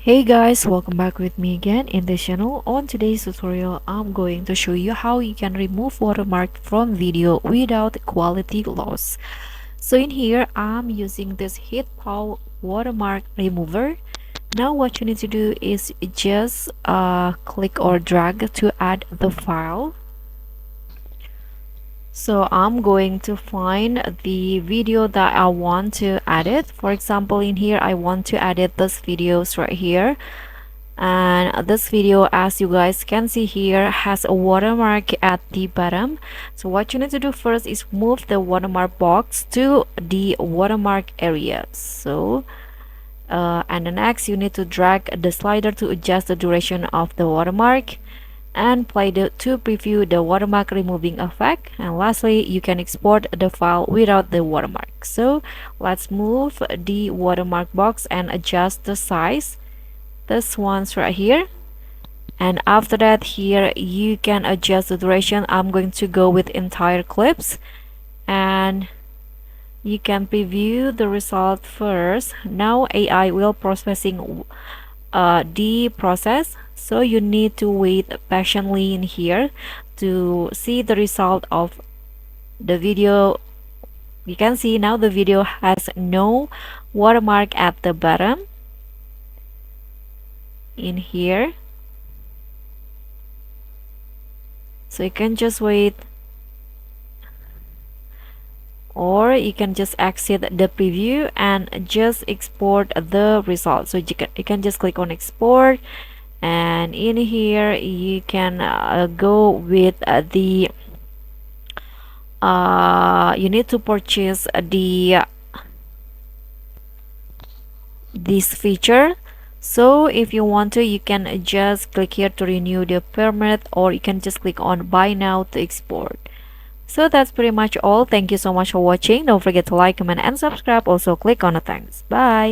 Hey guys, welcome back with me again in this channel. On today's tutorial, I'm going to show you how you can remove watermark from video without quality loss. So in here, I'm using this heat power watermark remover. Now what you need to do is just click or drag to add the file. So I'm going to find the video that I want to edit. For example, in here I want to edit this videos right here, and this video, as you guys can see here, has a watermark at the bottom. So what you need to do first is move the watermark box to the watermark area. So and the next you need to drag the slider to adjust the duration of the watermark and play to preview the watermark removing effect. And lastly, you can export the file without the watermark. So let's move the watermark box and adjust the size. This one's right here, and after that here you can adjust the duration. I'm going to go with entire clips, and you can preview the result first. Now AI will processing the process, so you need to wait patiently in here to see the result of the video. You can see now the video has no watermark at the bottom in here, so you can just wait, or you can just exit the preview and just export the result. So you can just click on export, and in here you can go with the you need to purchase this feature. So if you want to, you can just click here to renew the permit, or you can just click on buy now to export. So that's pretty much all. Thank you so much for watching. Don't forget to like, comment, and subscribe. Also click on the thanks. Bye.